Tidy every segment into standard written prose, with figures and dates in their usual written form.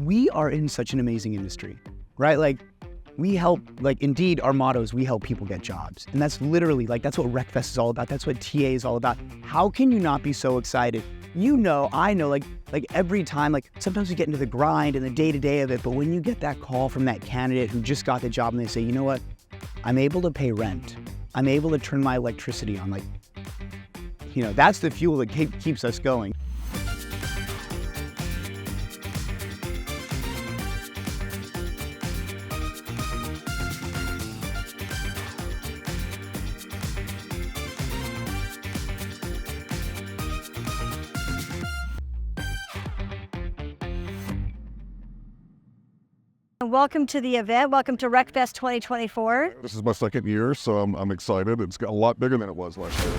we are in such an amazing industry, right? Like, we help, like, Indeed, our motto is we help people get jobs. And that's literally, like, that's what RecFest is all about. That's what TA is all about. How can you not be so excited? You know, I know, like every time, like, sometimes we get into the grind and the day-to-day of it, but when you get that call from that candidate who just got the job and they say, you know what, I'm able to pay rent. I'm able to turn my electricity on. Like, you know, that's the fuel that keeps us going. Welcome to the event. Welcome to RecFest 2024. This is my second year, so I'm excited. It's got a lot bigger than it was last year.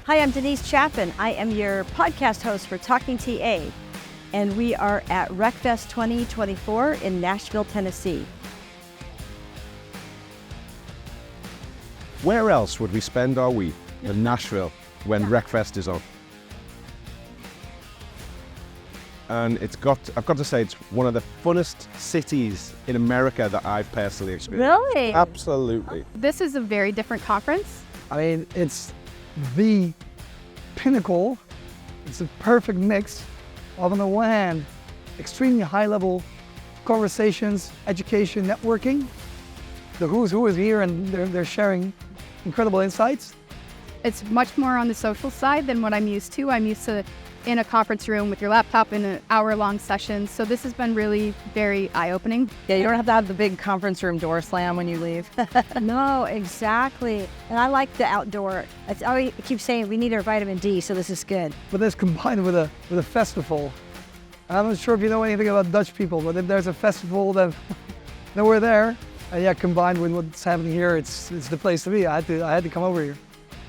Hi, I'm Denise Chaffin. I am your podcast host for Talking TA, and we are at RecFest 2024 in Nashville, Tennessee. Where else would we spend our week than Nashville when RecFest is on? And I've got to say, it's one of the funnest cities in America that I've personally experienced. Really? Absolutely. This is a very different conference. I mean, it's the pinnacle. It's a perfect mix of, on the one hand, extremely high-level conversations, education, networking. The who's who is here, and they're sharing incredible insights. It's much more on the social side than what I'm used to. I'm used to in a conference room with your laptop in an hour-long session. So this has been really very eye-opening. Yeah, you don't have to have the big conference room door slam when you leave. No, exactly. And I like the outdoor. I keep saying we need our vitamin D, so this is good. But this combined with a festival. I'm not sure if you know anything about Dutch people, but if there's a festival, then we're there. And yeah, combined with what's happening here, it's the place to be. I had to come over here.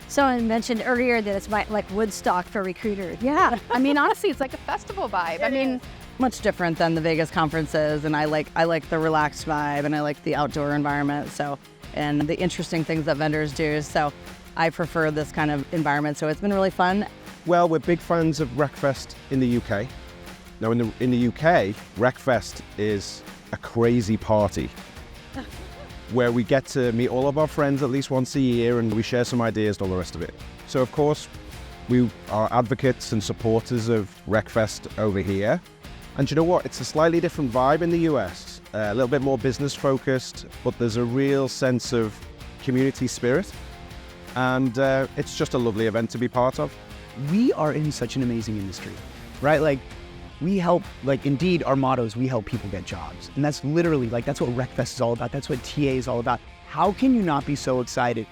Someone mentioned earlier that it's like Woodstock for recruiters. Yeah, I mean, honestly, it's like a festival vibe. I mean, Much different than the Vegas conferences, and I like the relaxed vibe, and I like the outdoor environment. So, and the interesting things that vendors do. So, I prefer this kind of environment. So it's been really fun. Well, we're big fans of RecFest in the UK. Now, in the UK, RecFest is a crazy party where we get to meet all of our friends at least once a year, and we share some ideas and all the rest of it. So, of course, we are advocates and supporters of RecFest over here. And you know what? It's a slightly different vibe in the US, a little bit more business focused, but there's a real sense of community spirit. And it's just a lovely event to be part of. We are in such an amazing industry, right? Like, we help, like, Indeed, our motto is we help people get jobs. And that's literally, like, that's what RecFest is all about. That's what TA is all about. How can you not be so excited?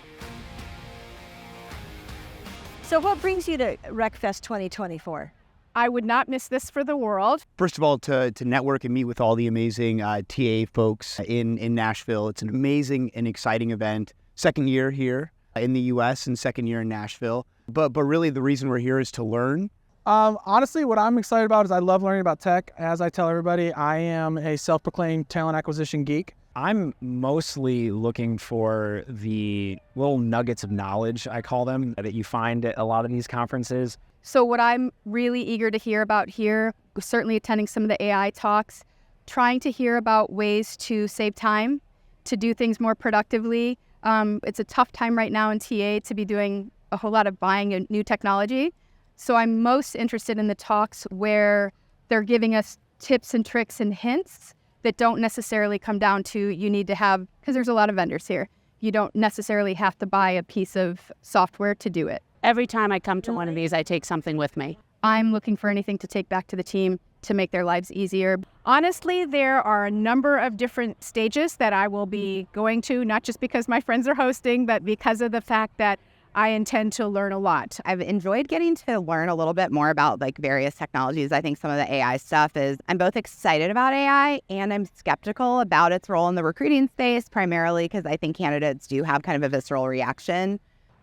So what brings you to RecFest 2024? I would not miss this for the world. First of all, to network and meet with all the amazing TA folks in Nashville. It's an amazing and exciting event. Second year here in the US and second year in Nashville. But really the reason we're here is to learn. Honestly, what I'm excited about is I love learning about tech. As I tell everybody, I am a self-proclaimed talent acquisition geek. I'm mostly looking for the little nuggets of knowledge, I call them, that you find at a lot of these conferences. So what I'm really eager to hear about here, certainly attending some of the AI talks, trying to hear about ways to save time, to do things more productively. It's a tough time right now in TA to be doing a whole lot of buying a new technology. So I'm most interested in the talks where they're giving us tips and tricks and hints that don't necessarily come down to you need to have, because there's a lot of vendors here. You don't necessarily have to buy a piece of software to do it. Every time I come to one of these, I take something with me. I'm looking for anything to take back to the team to make their lives easier. Honestly, there are a number of different stages that I will be going to, not just because my friends are hosting, but because of the fact that I intend to learn a lot. I've enjoyed getting to learn a little bit more about like various technologies. I think some of the AI stuff is, I'm both excited about AI and I'm skeptical about its role in the recruiting space, primarily because I think candidates do have kind of a visceral reaction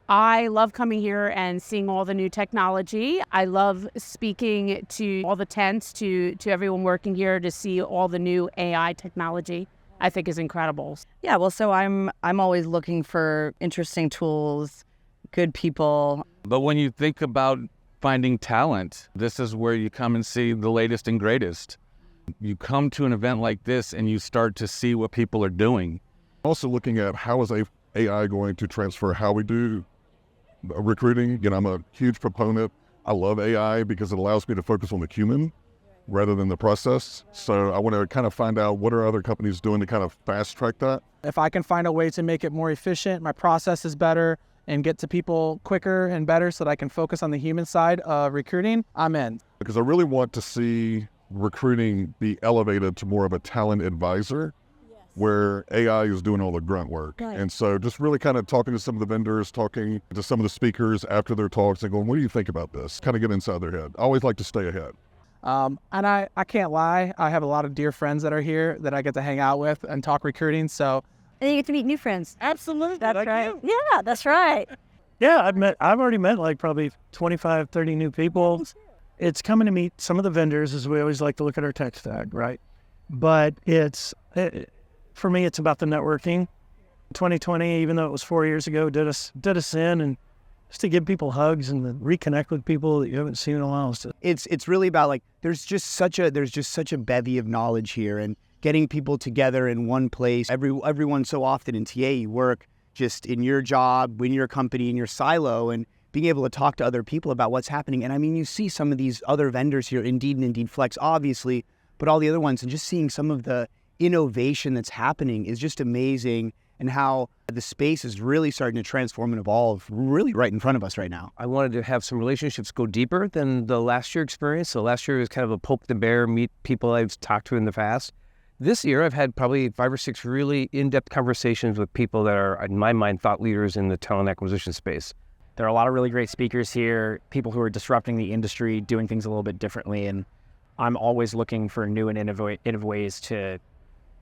I love coming here and seeing all the new technology. I love speaking to all the tents, to everyone working here to see all the new AI technology. I think is incredible. Yeah, well, so I'm always looking for interesting tools, good people. But when you think about finding talent, this is where you come and see the latest and greatest. You come to an event like this and you start to see what people are doing. Also looking at how is AI going to transfer how we do recruiting. I'm a huge proponent. I love AI because it allows me to focus on the human rather than the process. So I want to kind of find out what are other companies doing to kind of fast track that. If I can find a way to make it more efficient, my process is better, and get to people quicker and better so that I can focus on the human side of recruiting, I'm in. Because I really want to see recruiting be elevated to more of a talent advisor where AI is doing all the grunt work. Right. And so just really kind of talking to some of the vendors, talking to some of the speakers after their talks and going, what do you think about this? Kind of get inside their head. I always like to stay ahead. And I can't lie, I have a lot of dear friends that are here that I get to hang out with and talk recruiting, so. And you get to meet new friends. Absolutely. That's like right. you. Yeah, that's right. Yeah, I've already met like probably 25, 30 new people. It's coming to meet some of the vendors, as we always like to look at our tech stack, right? But for me, it's about the networking. 2020, even though it was 4 years ago, did us in, and just to give people hugs and to reconnect with people that you haven't seen in a while. It's really about like there's just such a bevy of knowledge here, and getting people together in one place. Everyone so often in TA you work just in your job, in your company, in your silo, and being able to talk to other people about what's happening. And I mean, you see some of these other vendors here, Indeed and Indeed Flex, obviously, but all the other ones, and just seeing some of the innovation that's happening is just amazing, and how the space is really starting to transform and evolve really right in front of us right now. I wanted to have some relationships go deeper than the last year experience. So last year was kind of a poke the bear, meet people I've talked to in the past. This year, I've had probably 5 or 6 really in-depth conversations with people that are, in my mind, thought leaders in the talent acquisition space. There are a lot of really great speakers here, people who are disrupting the industry, doing things a little bit differently, and I'm always looking for new and innovative ways to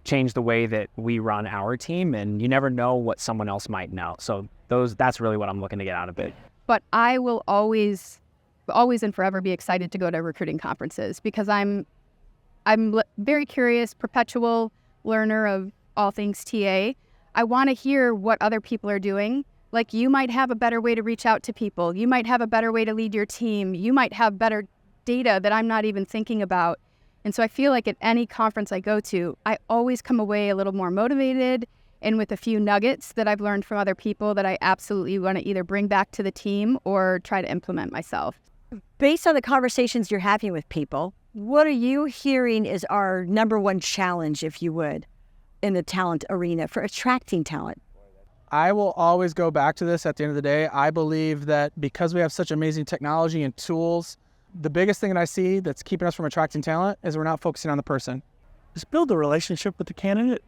change the way that we run our team, and you never know what someone else might know. So that's really what I'm looking to get out of it. But I will always and forever be excited to go to recruiting conferences because I'm very curious, perpetual learner of all things TA. I want to hear what other people are doing. Like, you might have a better way to reach out to people. You might have a better way to lead your team. You might have better data that I'm not even thinking about. And so I feel like at any conference I go to, I always come away a little more motivated and with a few nuggets that I've learned from other people that I absolutely want to either bring back to the team or try to implement myself. Based on the conversations you're having with people, what are you hearing is our number one challenge, if you would, in the talent arena for attracting talent? I will always go back to this at the end of the day. I believe that because we have such amazing technology and tools, the biggest thing that I see that's keeping us from attracting talent is we're not focusing on the person. Just build a relationship with the candidate.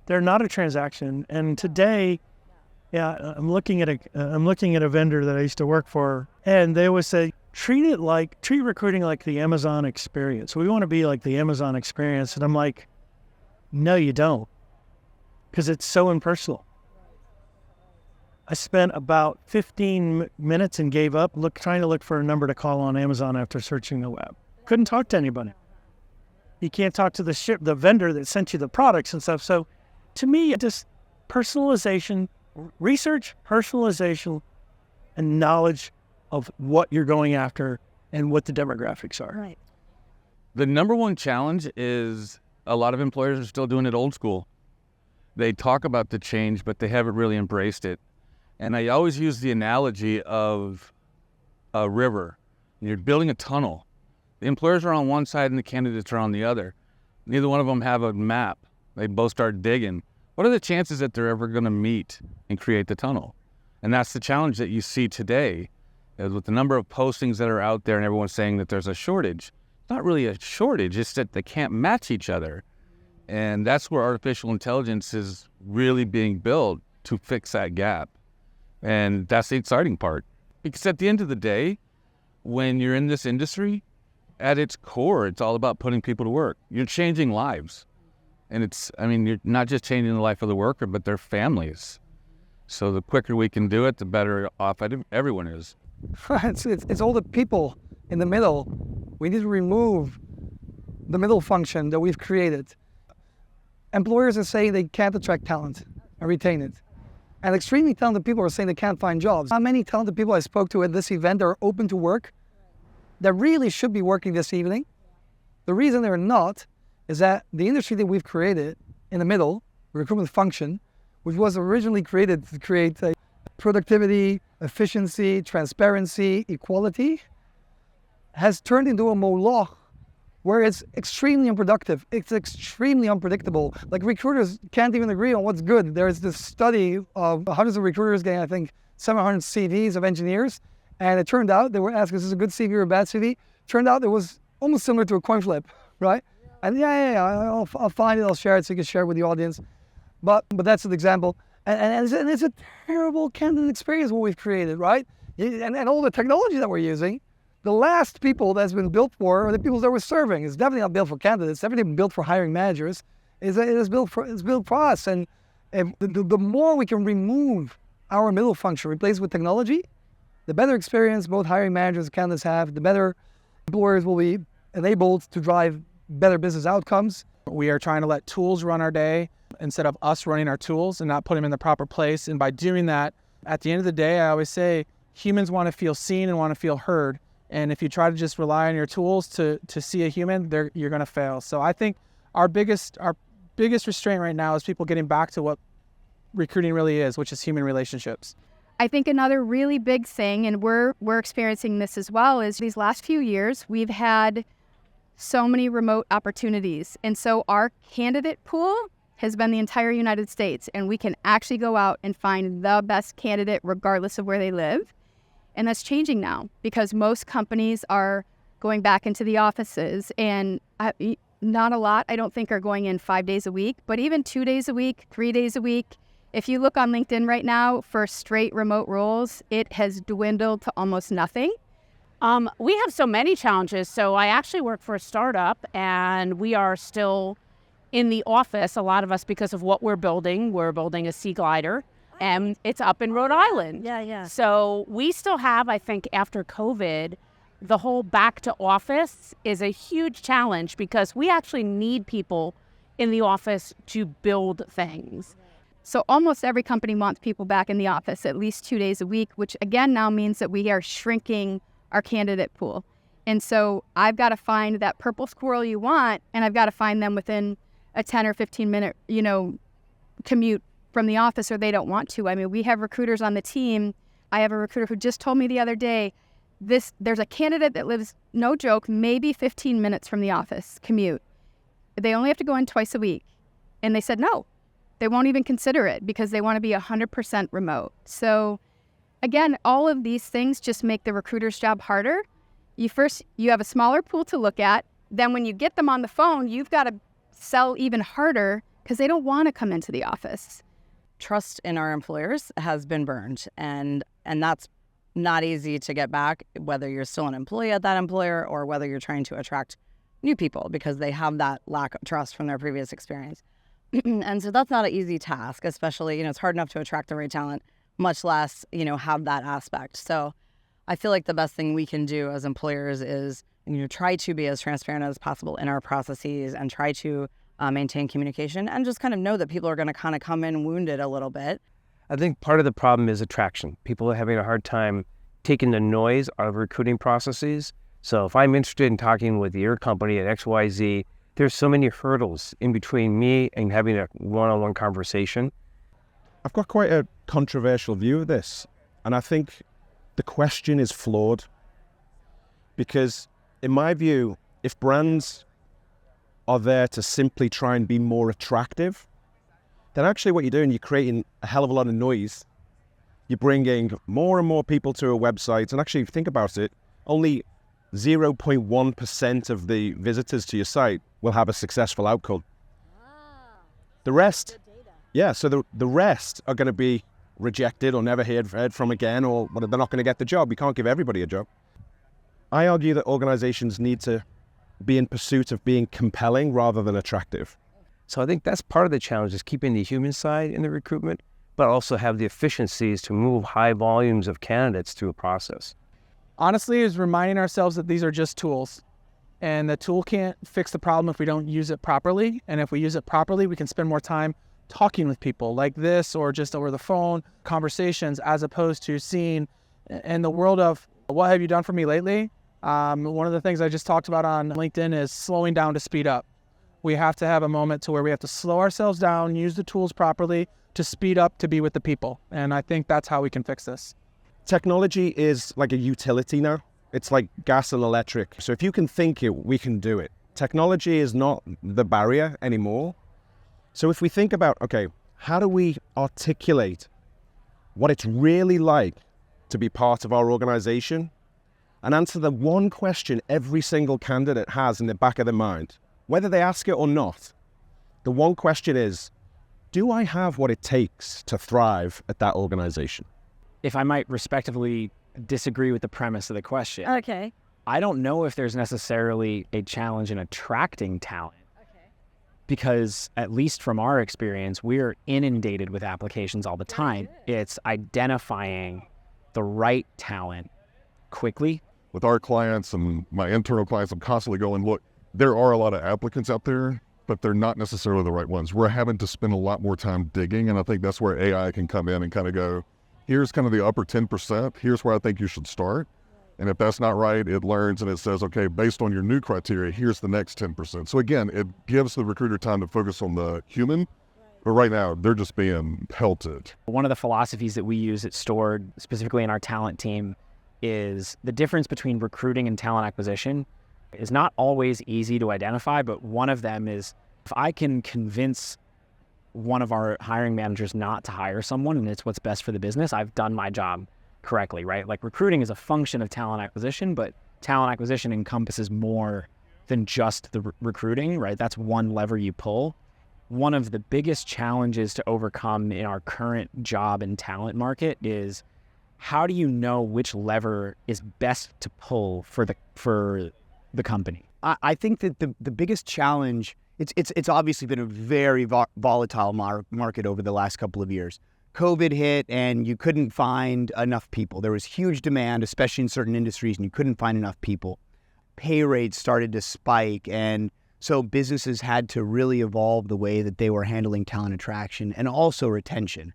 They're not a transaction. And today, I'm looking at a vendor that I used to work for, and they always say, treat recruiting like the Amazon experience. We want to be like the Amazon experience. And I'm like, no, you don't, because it's so impersonal. I spent about 15 minutes and gave up trying to look for a number to call on Amazon after searching the web. Couldn't talk to anybody. You can't talk to the vendor that sent you the products and stuff. So to me, just personalization, research, personalization, and knowledge of what you're going after and what the demographics are. Right. The number one challenge is a lot of employers are still doing it old school. They talk about the change, but they haven't really embraced it. And I always use the analogy of a river. You're building a tunnel. The employers are on one side and the candidates are on the other. Neither one of them have a map. They both start digging. What are the chances that they're ever going to meet and create the tunnel? And that's the challenge that you see today, is with the number of postings that are out there and everyone's saying that there's a shortage. It's not really a shortage, it's that they can't match each other. And that's where artificial intelligence is really being built to fix that gap. And that's the exciting part. Because at the end of the day, when you're in this industry, at its core, it's all about putting people to work. You're changing lives. And you're not just changing the life of the worker, but their families. So the quicker we can do it, the better off everyone is. It's all the people in the middle. We need to remove the middle function that we've created. Employers are saying they can't attract talent and retain it. And extremely talented people are saying they can't find jobs. How many talented people I spoke to at this event that are open to work that really should be working this evening? The reason they're not is that the industry that we've created in the middle, the recruitment function, which was originally created to create productivity, efficiency, transparency, equality, has turned into a moloch where it's extremely unproductive. It's extremely unpredictable. Like recruiters can't even agree on what's good. There's this study of hundreds of recruiters getting, I think, 700 CVs of engineers. And it turned out they were asked, is this a good CV or a bad CV? Turned out it was almost similar to a coin flip, right? And I'll find it, I'll share it so you can share it with the audience. But that's an example. And it's a terrible candidate experience what we've created, right? And all the technology that we're using, the last people that's been built for are the people that we're serving. It's definitely not built for candidates. It's definitely been built for hiring managers. It's built for us. And the more we can remove our middle function, replace it with technology, the better experience both hiring managers and candidates have, the better employers will be enabled to drive better business outcomes. We are trying to let tools run our day instead of us running our tools and not putting them in the proper place. And by doing that, at the end of the day, I always say humans want to feel seen and want to feel heard. And if you try to just rely on your tools to see a human, you're going to fail. So I think our biggest restraint right now is people getting back to what recruiting really is, which is human relationships. I think another really big thing, and we're experiencing this as well, is these last few years, we've had so many remote opportunities. And so our candidate pool has been the entire United States, and we can actually go out and find the best candidate regardless of where they live. And that's changing now because most companies are going back into the offices, and not a lot, I don't think, are going in 5 days a week, but even 2 days a week, 3 days a week. If you look on LinkedIn right now for straight remote roles, it has dwindled to almost nothing. We have so many challenges. So I actually work for a startup, and we are still in the office, a lot of us, because of what we're building. We're building a sea glider, and it's up in Rhode Island. Yeah. So we still have, I think, after COVID, the whole back to office is a huge challenge because we actually need people in the office to build things. So almost every company wants people back in the office at least 2 days a week, which again now means that we are shrinking our candidate pool. And so I've got to find that purple squirrel you want, and I've got to find them within a 10 or 15 minute, commute from the office, or they don't want to. I mean, we have recruiters on the team. I have a recruiter who just told me the other day, there's a candidate that lives, no joke, maybe 15 minutes from the office commute. They only have to go in twice a week. And they said no. They won't even consider it because they want to be 100% remote. So again, all of these things just make the recruiter's job harder. You have a smaller pool to look at. Then when you get them on the phone, you've got to sell even harder because they don't want to come into the office. Trust in our employers has been burned, and that's not easy to get back, whether you're still an employee at that employer or whether you're trying to attract new people because they have that lack of trust from their previous experience. And so that's not an easy task, especially, it's hard enough to attract the right talent, much less, have that aspect. So I feel like the best thing we can do as employers is, try to be as transparent as possible in our processes and try to maintain communication and just kind of know that people are going to kind of come in wounded a little bit. I think part of the problem is attraction. People are having a hard time taking the noise out of recruiting processes. So if I'm interested in talking with your company at XYZ, there's so many hurdles in between me and having a one-on-one conversation. I've got quite a controversial view of this, and I think the question is flawed because, in my view, if brands are there to simply try and be more attractive, then actually what you're doing, you're creating a hell of a lot of noise. You're bringing more and more people to a website, and actually, if you think about it, only 0.1% of the visitors to your site will have a successful outcome. The rest, so the rest are going to be rejected or never heard from again, or they're not going to get the job. We can't give everybody a job. I argue that organizations need to be in pursuit of being compelling rather than attractive. So I think that's part of the challenge, is keeping the human side in the recruitment, but also have the efficiencies to move high volumes of candidates through a process. Honestly, is reminding ourselves that these are just tools. And the tool can't fix the problem if we don't use it properly. And if we use it properly, we can spend more time talking with people like this or just over the phone, conversations, as opposed to seeing in the world of what have you done for me lately? One of the things I just talked about on LinkedIn is slowing down to speed up. We have to have a moment to where we have to slow ourselves down, use the tools properly to speed up to be with the people. And I think that's how we can fix this. Technology is like a utility now. It's like gas and electric. So if you can think it, we can do it. Technology is not the barrier anymore. So if we think about, okay, how do we articulate what it's really like to be part of our organization and answer the one question every single candidate has in the back of their mind, whether they ask it or not. The one question is, do I have what it takes to thrive at that organization? If I might respectively disagree with the premise of the question. Okay. I don't know if there's necessarily a challenge in attracting talent. Because at least from our experience, we're inundated with applications all the time. It's identifying the right talent quickly. With our clients and my internal clients, I'm constantly going, look, there are a lot of applicants out there, but they're not necessarily the right ones. We're having to spend a lot more time digging, and I think that's where AI can come in and kind of go, here's kind of the upper 10%, here's where I think you should start. And if that's not right, it learns and it says, okay, based on your new criteria, here's the next 10%. So again, it gives the recruiter time to focus on the human, but right now they're just being pelted. One of the philosophies that we use at Stored, specifically in our talent team, is the difference between recruiting and talent acquisition is not always easy to identify, but one of them is if I can convince one of our hiring managers not to hire someone and it's what's best for the business, I've done my job correctly, right? Like recruiting is a function of talent acquisition, but talent acquisition encompasses more than just the recruiting, right? That's one lever you pull. One of the biggest challenges to overcome in our current job and talent market is how do you know which lever is best to pull for the company? I think that the biggest challenge, it's obviously been a very volatile market over the last couple of years. COVID hit and you couldn't find enough people. There was huge demand, especially in certain industries, and you couldn't find enough people. Pay rates started to spike, and so businesses had to really evolve the way that they were handling talent attraction and also retention.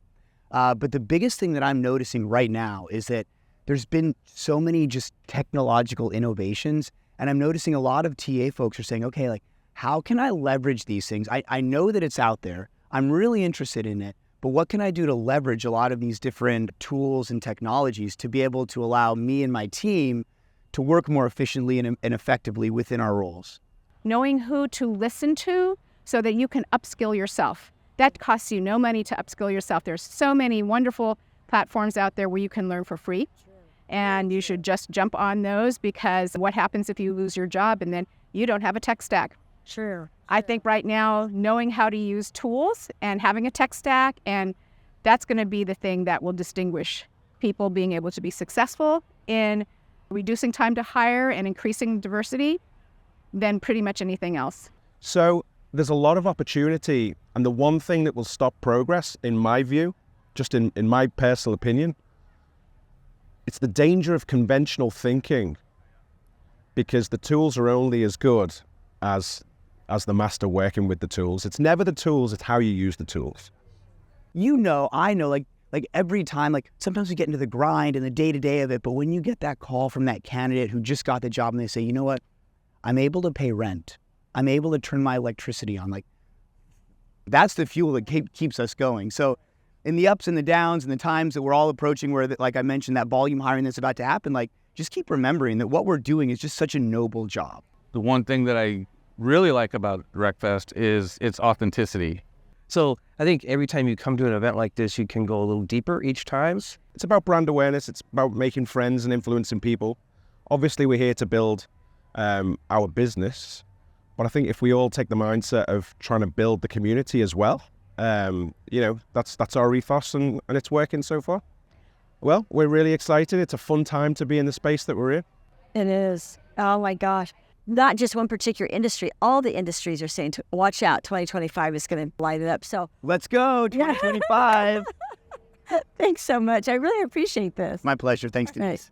But the biggest thing that I'm noticing right now is that there's been so many just technological innovations, and I'm noticing a lot of TA folks are saying, okay, like, how can I leverage these things? I know that it's out there. I'm really interested in it. But what can I do to leverage a lot of these different tools and technologies to be able to allow me and my team to work more efficiently and effectively within our roles? Knowing who to listen to so that you can upskill yourself. That costs you no money to upskill yourself. There's so many wonderful platforms out there where you can learn for free. And you should just jump on those, because what happens if you lose your job and then you don't have a tech stack? Sure. I think right now, knowing how to use tools and having a tech stack, and that's going to be the thing that will distinguish people being able to be successful in reducing time to hire and increasing diversity than pretty much anything else. So there's a lot of opportunity, and the one thing that will stop progress, in my view, just in my personal opinion, it's the danger of conventional thinking, because the tools are only as good as the master working with the tools. It's never the tools, it's how you use the tools. I know, like every time, like sometimes we get into the grind and the day-to-day of it, but when you get that call from that candidate who just got the job and they say, you know what, I'm able to pay rent. I'm able to turn my electricity on. Like, that's the fuel that keeps us going. So in the ups and the downs and the times that we're all approaching where, like I mentioned, that volume hiring that's about to happen, like just keep remembering that what we're doing is just such a noble job. The one thing that I really like about RecFest is its authenticity. So I think every time you come to an event like this, you can go a little deeper each time. It's about brand awareness. It's about making friends and influencing people. Obviously, we're here to build our business, but I think if we all take the mindset of trying to build the community as well, that's our ethos, and it's working so far. Well, we're really excited. It's a fun time to be in the space that we're in. It is. Oh my gosh. Not just one particular industry. All the industries are saying, watch out, 2025 is going to light it up. So let's go, 2025. Thanks so much. I really appreciate this. My pleasure. Thanks, Denise.